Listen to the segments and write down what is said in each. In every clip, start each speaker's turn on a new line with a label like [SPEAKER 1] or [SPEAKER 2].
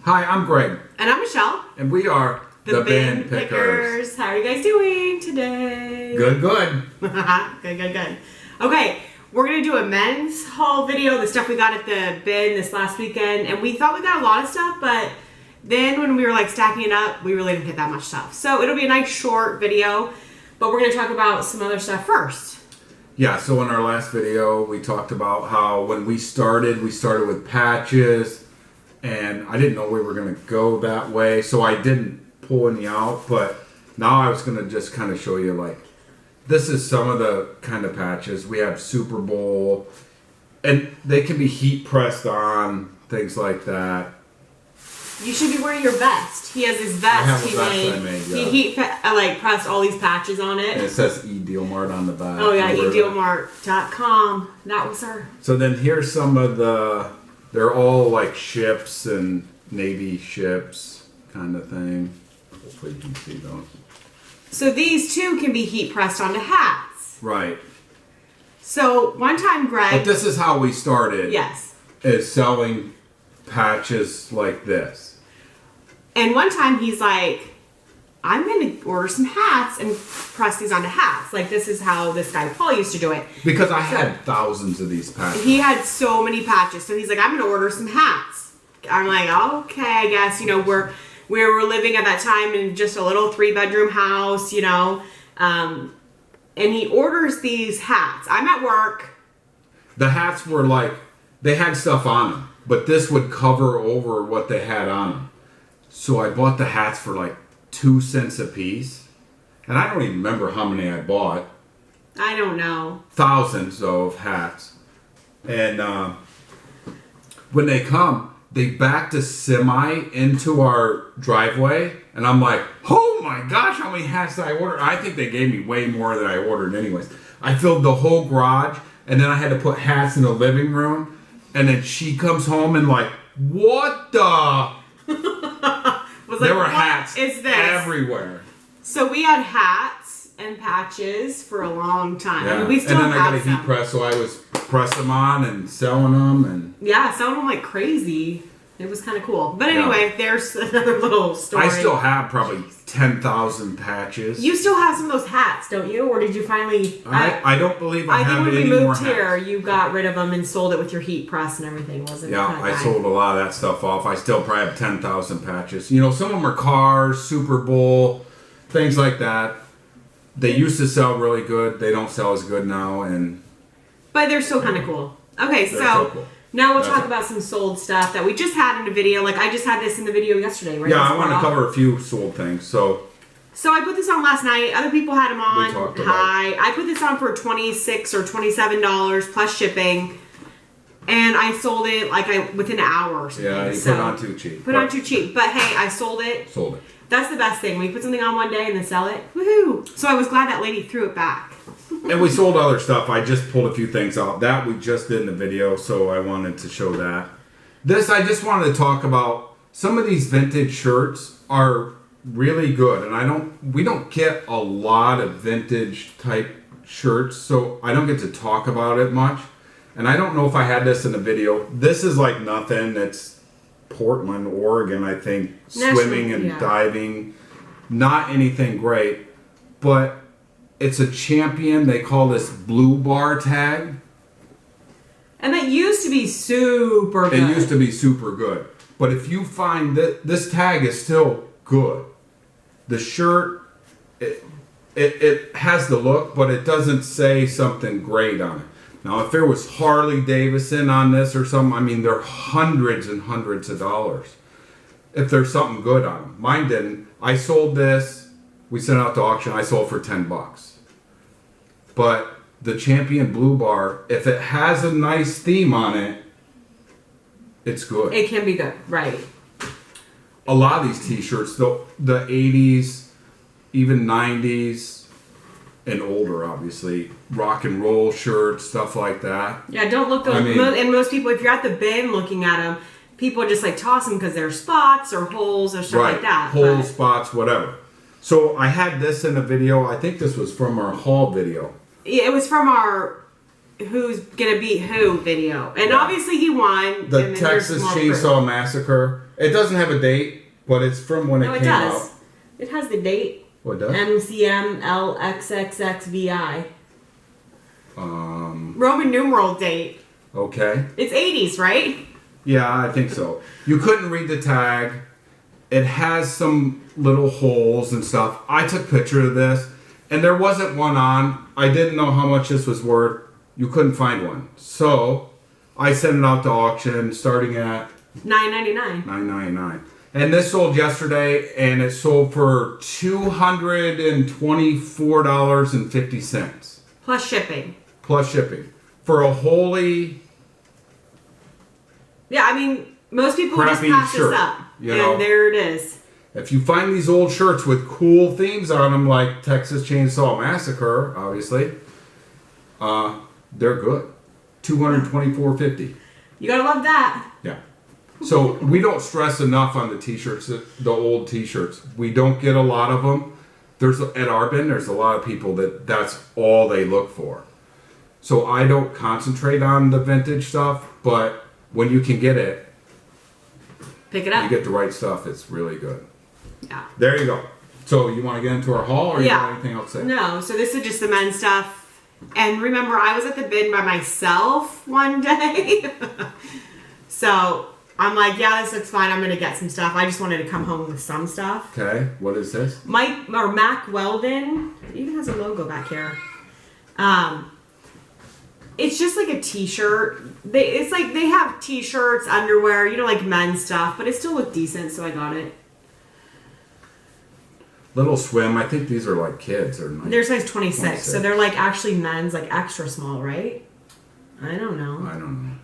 [SPEAKER 1] Hi, I'm Greg.
[SPEAKER 2] And I'm Michelle.
[SPEAKER 1] And we are
[SPEAKER 2] the Bin Pickers. How are you guys doing today?
[SPEAKER 1] Good.
[SPEAKER 2] Good. Okay, we're going to do a men's haul video, the stuff we got at the bin this last weekend. And we thought we got a lot of stuff, but then when we were like stacking it up, we really didn't get that much stuff. So it'll be a nice short video, but we're going to talk about some other stuff first.
[SPEAKER 1] Yeah, so in our last video, we talked about how when we started with patches, and I didn't know we were going to go that way, so I didn't pull any out, but now I was going to just kind of show you, like, this is some of the kind of patches. We have Super Bowl, and they can be heat pressed on, things like that.
[SPEAKER 2] You should be wearing your vest. He has his vest.
[SPEAKER 1] I have a vest I made, yeah.
[SPEAKER 2] He pressed all these patches on it.
[SPEAKER 1] And it says eDealMart on the back.
[SPEAKER 2] Oh yeah, eDealMart.com. That was her.
[SPEAKER 1] So then here's some of they're all like ships and Navy ships kind of thing. Hopefully you can see those.
[SPEAKER 2] So these too can be heat pressed onto hats.
[SPEAKER 1] Right.
[SPEAKER 2] So one time, Greg.
[SPEAKER 1] But this is how we started.
[SPEAKER 2] Yes.
[SPEAKER 1] Is selling patches like this.
[SPEAKER 2] And one time he's like, I'm going to order some hats and press these onto hats. Like, this is how this guy Paul used to do it.
[SPEAKER 1] Because I had thousands of these patches.
[SPEAKER 2] He had so many patches. So he's like, I'm going to order some hats. I'm like, okay, I guess, we were living at that time in just a little 3-bedroom house, and he orders these hats. I'm at work.
[SPEAKER 1] The hats were like, they had stuff on them, but this would cover over what they had on them. So I bought the hats for like 2 cents a piece. And I don't even remember how many I bought.
[SPEAKER 2] I don't know.
[SPEAKER 1] Thousands, though, of hats. And when they come, they backed a semi into our driveway. And I'm like, oh my gosh, how many hats did I order? I think they gave me way more than I ordered anyways. I filled the whole garage. And then I had to put hats in the living room. And then she comes home and like, what the... There were hats everywhere.
[SPEAKER 2] So we had hats and patches for a long time.
[SPEAKER 1] Yeah.
[SPEAKER 2] I mean, we still
[SPEAKER 1] and then I got a
[SPEAKER 2] some.
[SPEAKER 1] heat press, so I was pressing them on and selling them. And
[SPEAKER 2] yeah, selling them like crazy. It was kind of cool. But anyway, there's another little story.
[SPEAKER 1] I still have probably 10,000 patches.
[SPEAKER 2] You still have some of those hats, don't you? Or did you finally...
[SPEAKER 1] I don't believe I have any more hats.
[SPEAKER 2] I think when we moved here, you got rid of them and sold it with your heat press and everything, wasn't it?
[SPEAKER 1] Yeah, I sold a lot of that stuff off. I still probably have 10,000 patches. Some of them are cars, Super Bowl, things like that. They used to sell really good. They don't sell as good now.
[SPEAKER 2] But they're still kind of cool. Okay, so
[SPEAKER 1] cool.
[SPEAKER 2] Now we'll talk about some sold stuff that we just had in a video. Like, I just had this in the video yesterday, right?
[SPEAKER 1] Yeah, I want to cover a few sold things, So
[SPEAKER 2] I put this on last night. Other people had them on.
[SPEAKER 1] We talked about
[SPEAKER 2] I put this on for $26 or $27 plus shipping. And I sold it within an hour or something.
[SPEAKER 1] Yeah, you put it on too cheap.
[SPEAKER 2] Put it on too cheap. But hey, I sold it.
[SPEAKER 1] Sold it.
[SPEAKER 2] That's the best thing. When you put something on one day and then sell it, woohoo! So I was glad that lady threw it back.
[SPEAKER 1] And we sold other stuff. I just pulled a few things out. That we just did in the video, so I wanted to show that. This, I just wanted to talk about. Some of these vintage shirts are really good. And we don't get a lot of vintage type shirts, so I don't get to talk about it much. And I don't know if I had this in the video. This is like nothing. It's Portland, Oregon, I think. Swimming and diving. Not anything great. But it's a Champion. They call this blue bar tag.
[SPEAKER 2] And that used to be super good.
[SPEAKER 1] It used to be super good. But if you find that this tag is still good. The shirt, it has the look, but it doesn't say something great on it. Now, if there was Harley Davidson on this or something, I mean, they're hundreds and hundreds of dollars. If there's something good on them. Mine didn't. I sold this. We sent it out to auction. I sold for $10. But the Champion Blue Bar, if it has a nice theme on it, it's good.
[SPEAKER 2] It can be good, right.
[SPEAKER 1] A lot of these t-shirts, the 80s, even 90s, and older, obviously, rock and roll shirts, stuff like that.
[SPEAKER 2] Yeah, don't look those. And most people, if you're at the bin looking at them, people just toss them because they're spots or holes or stuff like that.
[SPEAKER 1] Holes, spots, whatever. So I had this in a video. I think this was from our haul video.
[SPEAKER 2] Yeah, it was from our who's gonna beat who video, and
[SPEAKER 1] Yeah.
[SPEAKER 2] obviously he won.
[SPEAKER 1] The
[SPEAKER 2] and then there's
[SPEAKER 1] Texas
[SPEAKER 2] more
[SPEAKER 1] Chainsaw Massacre. It doesn't have a date, but it's from when
[SPEAKER 2] proof.
[SPEAKER 1] it
[SPEAKER 2] No,
[SPEAKER 1] came
[SPEAKER 2] it does.
[SPEAKER 1] out.
[SPEAKER 2] It has the date.
[SPEAKER 1] What does?
[SPEAKER 2] MCMLXXXVI.
[SPEAKER 1] Um.
[SPEAKER 2] Roman numeral date.
[SPEAKER 1] Okay.
[SPEAKER 2] It's 80s, right?
[SPEAKER 1] Yeah, I think so. You couldn't read the tag. It has some little holes and stuff. I took a picture of this, and there wasn't one on. I didn't know how much this was worth. You couldn't find one. So, I sent it out to auction starting at
[SPEAKER 2] $9.99.
[SPEAKER 1] $9.99. And this sold yesterday, and it sold for $224.50.
[SPEAKER 2] Plus shipping.
[SPEAKER 1] Plus shipping. For a wholly
[SPEAKER 2] Yeah, I mean, most people would just
[SPEAKER 1] crappy
[SPEAKER 2] pass
[SPEAKER 1] shirt,
[SPEAKER 2] this up.
[SPEAKER 1] you
[SPEAKER 2] And
[SPEAKER 1] know?
[SPEAKER 2] there it is.
[SPEAKER 1] If you find these old shirts with cool themes on them, like Texas Chainsaw Massacre, obviously, they're good. $224.50.
[SPEAKER 2] You gotta love that.
[SPEAKER 1] Yeah. So we don't stress enough on the t-shirts, the old t-shirts. We don't get a lot of them. There's at our bin, there's a lot of people that's all they look for. So I don't concentrate on the vintage stuff, but when you can get it,
[SPEAKER 2] Pick it up.
[SPEAKER 1] you get the right stuff. It's really good.
[SPEAKER 2] Yeah.
[SPEAKER 1] There you go. So you want to get into our haul, or you
[SPEAKER 2] Yeah.
[SPEAKER 1] got anything else to say?
[SPEAKER 2] No, so this is just the men's stuff. And remember, I was at the bin by myself one day. So I'm like, yeah, this looks fine. I'm going to get some stuff. I just wanted to come home with some stuff.
[SPEAKER 1] Okay, what is this?
[SPEAKER 2] Mac Weldon, it even has a logo back here. It's just like a t-shirt. It's like they have t-shirts, underwear, like men's stuff, but it still looked decent, so I got it.
[SPEAKER 1] Little Swim. I think these are like kids or
[SPEAKER 2] They're size 26, so they're like actually men's, like extra small, right? I don't know.
[SPEAKER 1] I don't know.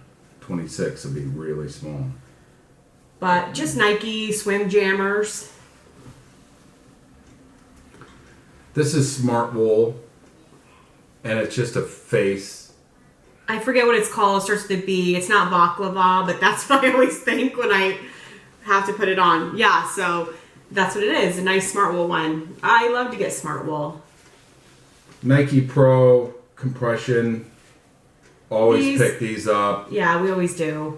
[SPEAKER 1] 26 would be really small.
[SPEAKER 2] But just Nike swim jammers.
[SPEAKER 1] This is Smart Wool, and it's just a face.
[SPEAKER 2] I forget what it's called. It starts with a B. It's not baklava, but that's what I always think when I have to put it on. Yeah, so that's what it is. A nice Smart Wool one. I love to get Smart Wool.
[SPEAKER 1] Nike Pro compression. Always pick these up.
[SPEAKER 2] Yeah, we always do.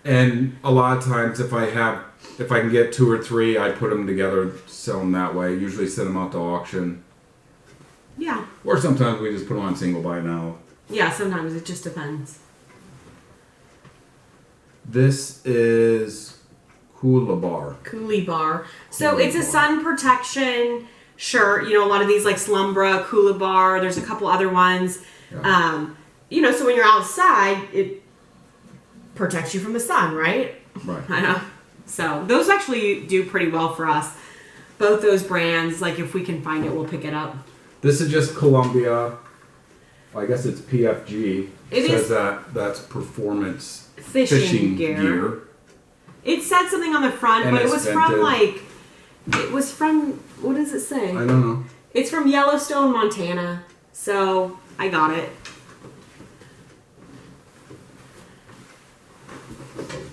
[SPEAKER 1] And a lot of times, if I can get 2 or 3, I put them together, sell them that way. Usually send them out to auction.
[SPEAKER 2] Yeah.
[SPEAKER 1] Or sometimes we just put them on single buy now.
[SPEAKER 2] Yeah, sometimes it just depends.
[SPEAKER 1] This is Coolie Bar.
[SPEAKER 2] Coolie Bar. So
[SPEAKER 1] Coolie
[SPEAKER 2] it's a
[SPEAKER 1] Bar.
[SPEAKER 2] sun protection shirt. A lot of these like Slumbra, Coolie Bar. There's a couple other ones.
[SPEAKER 1] Yeah.
[SPEAKER 2] So when you're outside, it protects you from the sun, right?
[SPEAKER 1] Right.
[SPEAKER 2] I know. So those actually do pretty well for us. Both those brands, like if we can find it, we'll pick it up.
[SPEAKER 1] This is just Columbia. I guess it's PFG.
[SPEAKER 2] It
[SPEAKER 1] says
[SPEAKER 2] is
[SPEAKER 1] that's performance
[SPEAKER 2] fishing gear. It said something on the front,
[SPEAKER 1] And
[SPEAKER 2] but it
[SPEAKER 1] it's
[SPEAKER 2] was
[SPEAKER 1] vented.
[SPEAKER 2] What does it say?
[SPEAKER 1] I don't know.
[SPEAKER 2] It's from Yellowstone, Montana. So I got it.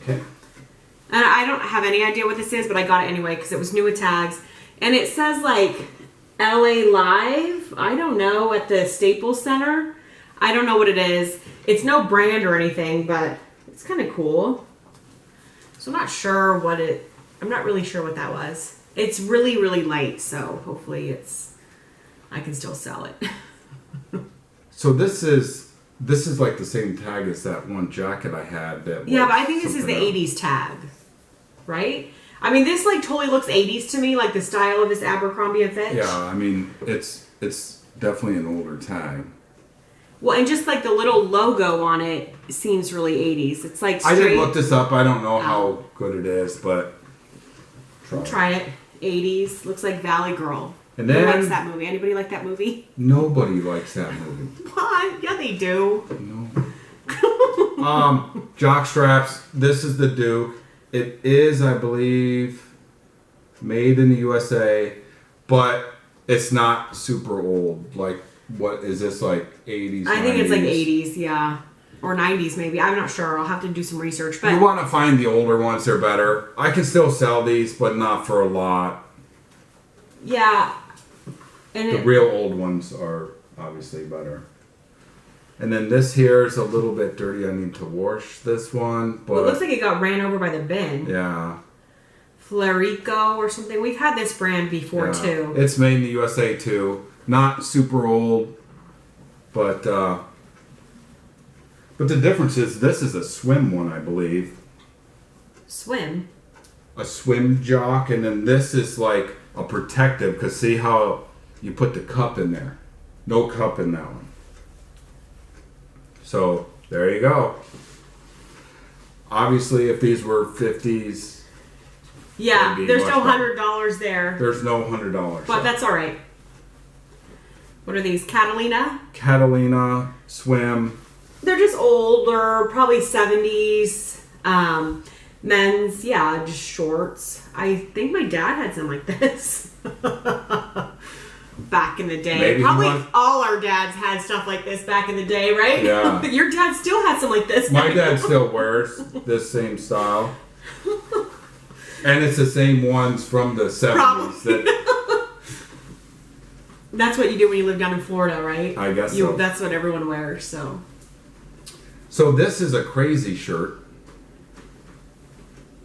[SPEAKER 1] Okay.
[SPEAKER 2] And I don't have any idea what this is, but I got it anyway because it was new with tags. And it says like LA Live, I don't know, at the Staples Center. I don't know what it is. It's no brand or anything, but it's kind of cool. So I'm not really sure what that was. It's really, really light, so hopefully I can still sell it.
[SPEAKER 1] So this is like the same tag as that one jacket I had.
[SPEAKER 2] Yeah, but I think this is the
[SPEAKER 1] something
[SPEAKER 2] 80s tag, right? I mean, this like totally looks 80s to me, like the style of this Abercrombie and Fitch.
[SPEAKER 1] Yeah, I mean, it's definitely an older tag.
[SPEAKER 2] Well, and just like the little logo on it seems really 80s. It's like straight.
[SPEAKER 1] I didn't look this up. I don't know how good it is, but
[SPEAKER 2] Try it. 80s. Looks like Valley Girl.
[SPEAKER 1] And
[SPEAKER 2] Who
[SPEAKER 1] then
[SPEAKER 2] likes that movie? Anybody like that movie?
[SPEAKER 1] nobody likes that movie.
[SPEAKER 2] What? Yeah, they do.
[SPEAKER 1] No. Jock straps. This is the Duke. It is, I believe, made in the USA, but it's not super old. Like, what is this, like 80s?
[SPEAKER 2] I think
[SPEAKER 1] 90s?
[SPEAKER 2] it's like 80s, yeah. Or 90s maybe. I'm not sure. I'll have to do some research. But
[SPEAKER 1] You want to find the older ones, they're better. I can still sell these, but not for a lot.
[SPEAKER 2] yeah. And
[SPEAKER 1] The real old ones are obviously better. And then this here is a little bit dirty. I need to wash this one. But
[SPEAKER 2] Well, it looks like it got ran over by the bin.
[SPEAKER 1] yeah.
[SPEAKER 2] Florico or something. We've had this brand before too.
[SPEAKER 1] It's made in the USA too. Not super old, but the difference is this is a swim one, I believe.
[SPEAKER 2] Swim?
[SPEAKER 1] A swim jock, and then this is like a protective, because see how you put the cup in there. No cup in that one. So there you go. Obviously, if these were 50s,
[SPEAKER 2] yeah,
[SPEAKER 1] they'd be
[SPEAKER 2] there's
[SPEAKER 1] much
[SPEAKER 2] no
[SPEAKER 1] better.
[SPEAKER 2] $100 there.
[SPEAKER 1] There's no $100.
[SPEAKER 2] But that's all right. What are these? Catalina?
[SPEAKER 1] Catalina, swim.
[SPEAKER 2] They're just older, probably 70s. Men's, yeah, just shorts. I think my dad had some like this back in the day.
[SPEAKER 1] Maybe
[SPEAKER 2] probably all our dads had stuff like this back in the day, right?
[SPEAKER 1] Yeah.
[SPEAKER 2] Your dad still had some like this.
[SPEAKER 1] My dad still wears this same style. And it's the same ones from the 70s.
[SPEAKER 2] That's what you do when you live down in Florida, right?
[SPEAKER 1] I guess so.
[SPEAKER 2] That's what everyone wears, so.
[SPEAKER 1] So this is a crazy shirt.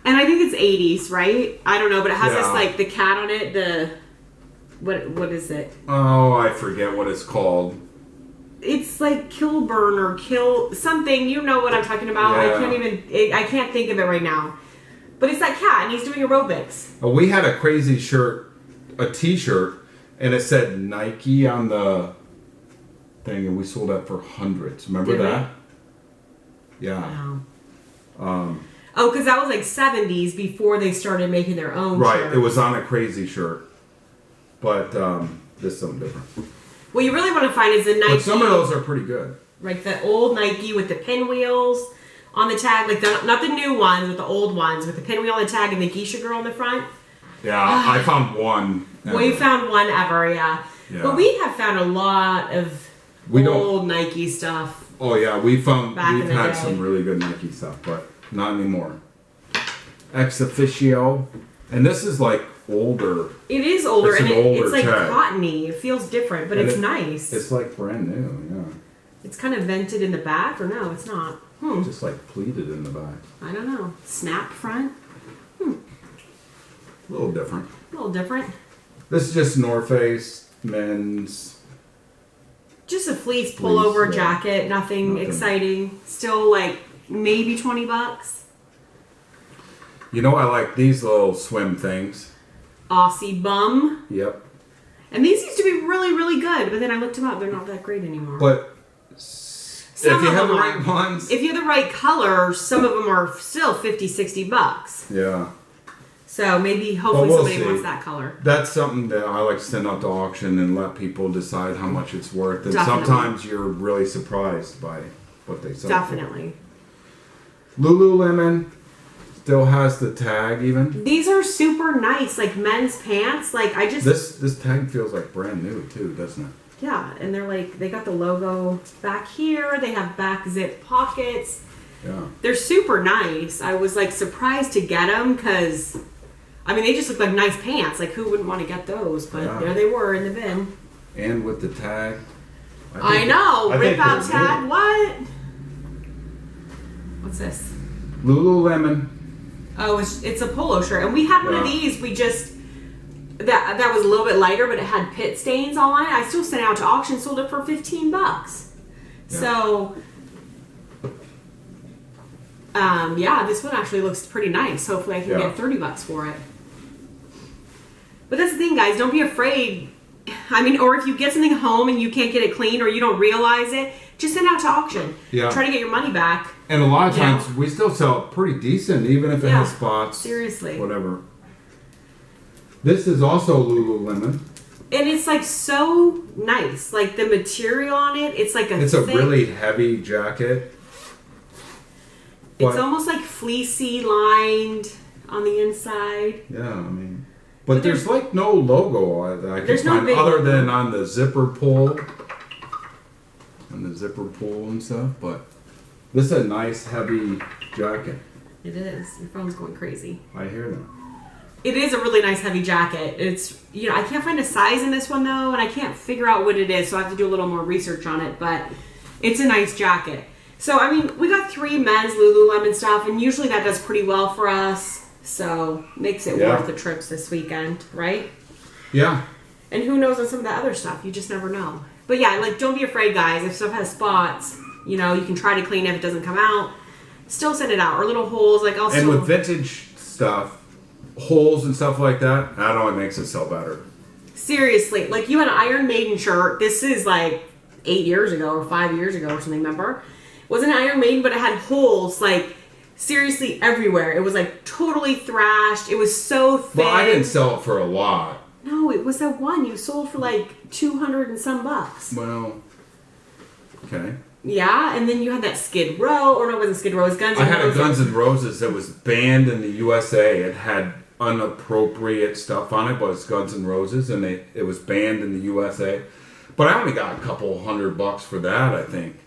[SPEAKER 2] And I think it's 80s, right? I don't know, but it has this,
[SPEAKER 1] Yeah.
[SPEAKER 2] like, the cat on it, the... What is it?
[SPEAKER 1] Oh, I forget what it's called.
[SPEAKER 2] It's like Kilburn or Kill... Something, you know what I'm talking about.
[SPEAKER 1] Yeah.
[SPEAKER 2] I can't think of it right now. But it's that cat, and he's doing aerobics.
[SPEAKER 1] We had a crazy shirt, a t-shirt, and it said Nike on the thing, and we sold that for hundreds. Remember
[SPEAKER 2] Did we?
[SPEAKER 1] that? Yeah.
[SPEAKER 2] Wow. Oh, because that was like 70s before they started making their own
[SPEAKER 1] Right,
[SPEAKER 2] shirts.
[SPEAKER 1] it was on a crazy shirt. But this is something different.
[SPEAKER 2] What you really want to find is the Nike...
[SPEAKER 1] But some of those are pretty good.
[SPEAKER 2] Like the old Nike with the pinwheels on the tag. Like not the new ones, but the old ones with the pinwheel on the tag and the geisha girl on the front.
[SPEAKER 1] Yeah, I found one.
[SPEAKER 2] We found one ever, yeah. But we have found a lot of old Nike stuff.
[SPEAKER 1] Oh yeah, we've
[SPEAKER 2] in the
[SPEAKER 1] had
[SPEAKER 2] day.
[SPEAKER 1] some really good Nike stuff, but not anymore. Ex officio, and this is like older.
[SPEAKER 2] It is older,
[SPEAKER 1] It's
[SPEAKER 2] and
[SPEAKER 1] an older
[SPEAKER 2] it's like
[SPEAKER 1] tag.
[SPEAKER 2] cottony. It feels different, but
[SPEAKER 1] And
[SPEAKER 2] it's nice.
[SPEAKER 1] It's like brand new, yeah.
[SPEAKER 2] It's kind of vented in the back, or no, it's not.
[SPEAKER 1] Just like pleated in the back.
[SPEAKER 2] I don't know. Snap front?
[SPEAKER 1] A little different.
[SPEAKER 2] A little different.
[SPEAKER 1] This is just North Face men's.
[SPEAKER 2] Just a fleece pullover
[SPEAKER 1] yeah.
[SPEAKER 2] jacket. Nothing exciting. Still like maybe $20.
[SPEAKER 1] You know, I like these little swim things.
[SPEAKER 2] Aussie bum.
[SPEAKER 1] Yep.
[SPEAKER 2] And these used to be really, really good, but then I looked them up. They're not that great anymore.
[SPEAKER 1] But
[SPEAKER 2] Some
[SPEAKER 1] if you
[SPEAKER 2] of
[SPEAKER 1] have the
[SPEAKER 2] them
[SPEAKER 1] right
[SPEAKER 2] are.
[SPEAKER 1] ones.
[SPEAKER 2] If you have the right color, some of them are still $50-$60.
[SPEAKER 1] Yeah.
[SPEAKER 2] So maybe, hopefully,
[SPEAKER 1] we'll
[SPEAKER 2] somebody
[SPEAKER 1] see.
[SPEAKER 2] wants that color.
[SPEAKER 1] That's something that I like to send out to auction and let people decide how much it's worth. And
[SPEAKER 2] Definitely.
[SPEAKER 1] sometimes you're really surprised by what they sell.
[SPEAKER 2] Definitely.
[SPEAKER 1] For. Lululemon still has the tag even.
[SPEAKER 2] These are super nice, like men's pants. Like I just
[SPEAKER 1] This tag feels like brand new too, doesn't it?
[SPEAKER 2] yeah, and they're like they got the logo back here. They have back zip pockets.
[SPEAKER 1] Yeah.
[SPEAKER 2] They're super nice. I was like surprised to get them because, I mean, they just look like nice pants. Like who wouldn't want to get those? But
[SPEAKER 1] Yeah.
[SPEAKER 2] there they were in the bin.
[SPEAKER 1] And with the tag.
[SPEAKER 2] I know.
[SPEAKER 1] I
[SPEAKER 2] Rip
[SPEAKER 1] think
[SPEAKER 2] out
[SPEAKER 1] they're
[SPEAKER 2] tag.
[SPEAKER 1] new.
[SPEAKER 2] What? What's this?
[SPEAKER 1] Lululemon.
[SPEAKER 2] Oh, it's a polo shirt, and we had one of
[SPEAKER 1] Yeah.
[SPEAKER 2] these. We just that was a little bit lighter, but it had pit stains all on it. I still sent it out to auction, sold it for $15.
[SPEAKER 1] Yeah.
[SPEAKER 2] So, yeah, this one actually looks pretty nice. Hopefully, I can get $30 for it. But that's the thing, guys. Don't be afraid. I mean, or if you get something home and you can't get it cleaned or you don't realize it, just send it out to auction.
[SPEAKER 1] Yeah.
[SPEAKER 2] Try to get your money back.
[SPEAKER 1] And a lot of
[SPEAKER 2] Yeah.
[SPEAKER 1] times we still sell it pretty decent, even if it
[SPEAKER 2] Yeah.
[SPEAKER 1] has spots.
[SPEAKER 2] Seriously.
[SPEAKER 1] Whatever. This is also Lululemon.
[SPEAKER 2] And it's like so nice. Like the material on it, it's like
[SPEAKER 1] It's
[SPEAKER 2] thick,
[SPEAKER 1] a really heavy jacket.
[SPEAKER 2] it's
[SPEAKER 1] but-
[SPEAKER 2] almost like fleecy lined on the inside.
[SPEAKER 1] Yeah, I mean, but there's like no logo that I can
[SPEAKER 2] There's no
[SPEAKER 1] find
[SPEAKER 2] big
[SPEAKER 1] other
[SPEAKER 2] logo.
[SPEAKER 1] than on the zipper pull, and stuff. But this is a nice heavy jacket.
[SPEAKER 2] It is. Your phone's going crazy.
[SPEAKER 1] I hear that.
[SPEAKER 2] It is a really nice heavy jacket. It's, you know, I can't find a size in this one though, and I can't figure out what it is, so I have to do a little more research on it. But It's a nice jacket. So, I mean, we got 3 men's Lululemon stuff, and usually that does pretty well for us. So, makes it worth the trips this weekend, right?
[SPEAKER 1] Yeah.
[SPEAKER 2] And who knows on some of that other stuff? You just never know. But yeah, like, don't be afraid, guys. If stuff has spots, you know, you can try to clean it if it doesn't come out. Still send it out. Or little holes, like I'll
[SPEAKER 1] And with vintage stuff, holes and stuff like that, that only makes it sell better.
[SPEAKER 2] Seriously, like you had an Iron Maiden shirt. This is like 8 years ago or 5 years ago or something, remember? It wasn't an Iron Maiden, but it had holes, like, seriously everywhere. It was, like, totally thrashed. It was so thin.
[SPEAKER 1] Well, I didn't sell it for a lot.
[SPEAKER 2] No, it was that one you sold for, like, 200 and some bucks.
[SPEAKER 1] Well, okay.
[SPEAKER 2] Yeah, and then you had that Skid Row, or no, it wasn't Skid Row, it was Guns N' Roses.
[SPEAKER 1] I had a Guns N' Roses that was banned in the USA. It had inappropriate stuff on it, but it's Guns N' Roses, and it was banned in the USA. But I only got a couple $100 for that, I think.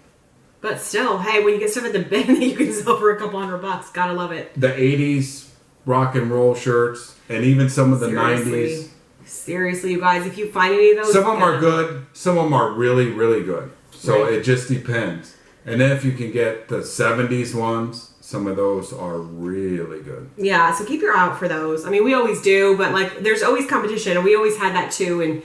[SPEAKER 2] But still, hey, when you get stuff at the bin that you can sell for a couple $100, gotta love it.
[SPEAKER 1] The 80s rock and roll shirts, and even some of the 90s.
[SPEAKER 2] Seriously, you guys, if you find any of those...
[SPEAKER 1] Some of them are good. Some of them are really, really good. So
[SPEAKER 2] right.
[SPEAKER 1] It just depends. And then if you can get the 70s ones, some of those are really good.
[SPEAKER 2] Yeah, so keep your eye out for those. I mean, we always do, but like, there's always competition, and we always had that too in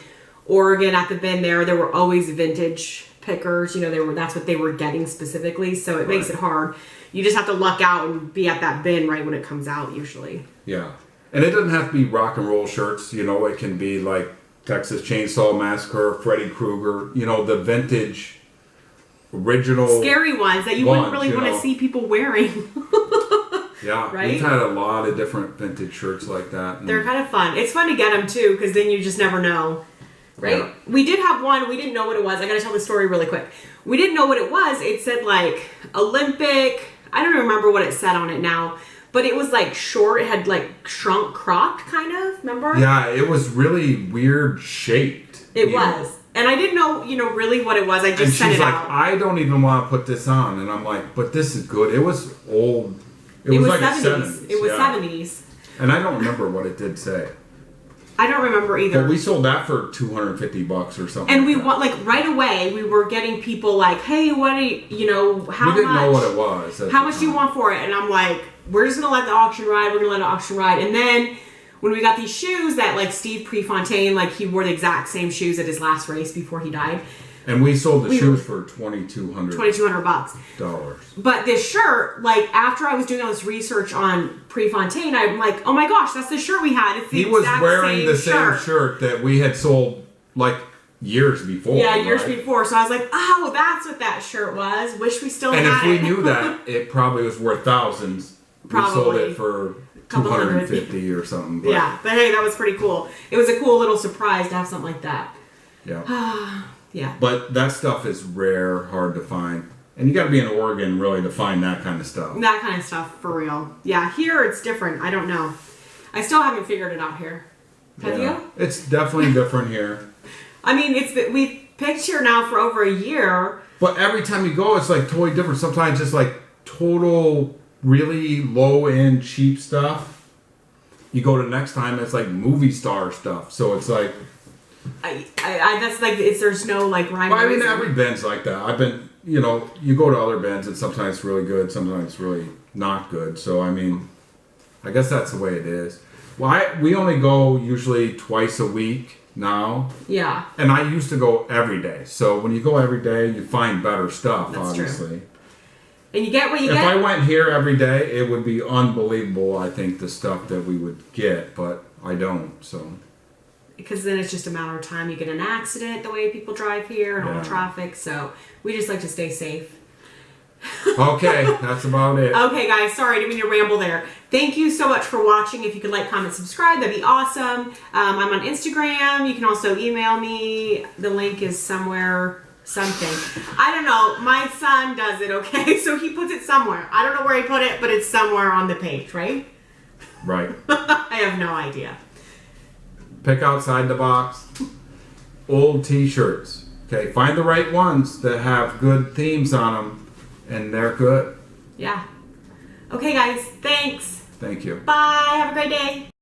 [SPEAKER 2] Oregon at the bin there. There were always vintage pickers, you know, that's what they were getting specifically, so it makes it hard. You just have to luck out and be at that bin right when it comes out, usually.
[SPEAKER 1] Yeah. And it doesn't have to be rock and roll shirts, you know, it can be like Texas Chainsaw Massacre, Freddy Krueger, you know, the vintage, original...
[SPEAKER 2] Scary ones that you wouldn't really want to see people wearing.
[SPEAKER 1] Yeah,
[SPEAKER 2] right?
[SPEAKER 1] We've had a lot of different vintage shirts like that.
[SPEAKER 2] They're kind of fun. It's fun to get them, too, because then you just never know. Right? Yeah. We did have one. We didn't know what it was. I got to tell the story really quick. We didn't know what it was. It said, like, Olympic. I don't remember what it said on it now. But it was, like, short. It had, like, shrunk cropped, kind of. Remember?
[SPEAKER 1] Yeah, it was really weird shaped.
[SPEAKER 2] It was. And I didn't know, you know, really what it was. I just sent it out. And she's like,
[SPEAKER 1] I don't even want to put this on. And I'm like, but this is good. It was old. It was like 70s.
[SPEAKER 2] It was 70s.
[SPEAKER 1] And I don't remember what it did say.
[SPEAKER 2] I don't remember either.
[SPEAKER 1] But we sold that for $250 or something.
[SPEAKER 2] And we want, like, right away, we were getting people like, hey, what do you know, how much?
[SPEAKER 1] We didn't know what it was.
[SPEAKER 2] How much do you want for it? And I'm like, we're just going to let the auction ride. We're going to let the auction ride. And then when we got these shoes that, like, Steve Prefontaine, like, he wore the exact same shoes at his last race before he died.
[SPEAKER 1] And we sold the shoes for
[SPEAKER 2] $2,200. But this shirt, like, after I was doing all this research on Prefontaine, I'm like, oh my gosh, that's the shirt we had. It's the
[SPEAKER 1] he was wearing the same shirt that we had sold, like, years before.
[SPEAKER 2] Yeah, years before. So I was like, oh, that's what that shirt was. Wish we still had it.
[SPEAKER 1] And if we knew that, it probably was worth thousands.
[SPEAKER 2] Probably.
[SPEAKER 1] We sold it for $250 or something.
[SPEAKER 2] But. Yeah, but hey, that was pretty cool. It was a cool little surprise to have something like that.
[SPEAKER 1] Yeah.
[SPEAKER 2] Yeah.
[SPEAKER 1] But that stuff is rare, hard to find. And you got to be in Oregon, really, to find that kind of stuff.
[SPEAKER 2] That kind of stuff, for real. Yeah, here it's different. I don't know. I still haven't figured it out here. Have you?
[SPEAKER 1] It's definitely different here.
[SPEAKER 2] I mean, we've picked here now for over a year.
[SPEAKER 1] But every time you go, it's like totally different. Sometimes it's like total, really low-end, cheap stuff. You go to next time, it's like movie star stuff. So it's like...
[SPEAKER 2] that's like, there's no like rhyme.
[SPEAKER 1] Well, I mean, every bin's like that. I've been, you know, you go to other bins and sometimes it's really good, sometimes it's really not good. So, I mean, I guess that's the way it is. Well, we only go usually twice a week now.
[SPEAKER 2] Yeah.
[SPEAKER 1] And I used to go every day. So when you go every day, you find better stuff,
[SPEAKER 2] that's
[SPEAKER 1] obviously.
[SPEAKER 2] True. And you get what you get.
[SPEAKER 1] If I went here every day, it would be unbelievable, I think, the stuff that we would get. But I don't, so...
[SPEAKER 2] Because then it's just a matter of time. You get an accident the way people drive here and all the traffic. So we just like to stay safe.
[SPEAKER 1] Okay, that's about it.
[SPEAKER 2] Okay, guys. Sorry, I didn't mean to ramble there. Thank you so much for watching. If you could like, comment, subscribe, that'd be awesome. I'm on Instagram. You can also email me. The link is somewhere, something. I don't know. My son does it, okay? So he puts it somewhere. I don't know where he put it, but it's somewhere on the page, right?
[SPEAKER 1] Right.
[SPEAKER 2] I have no idea.
[SPEAKER 1] Pick outside the box. Old t-shirts. Okay, find the right ones that have good themes on them, and they're good.
[SPEAKER 2] Yeah. Okay, guys. Thanks.
[SPEAKER 1] Thank you.
[SPEAKER 2] Bye. Have a great day.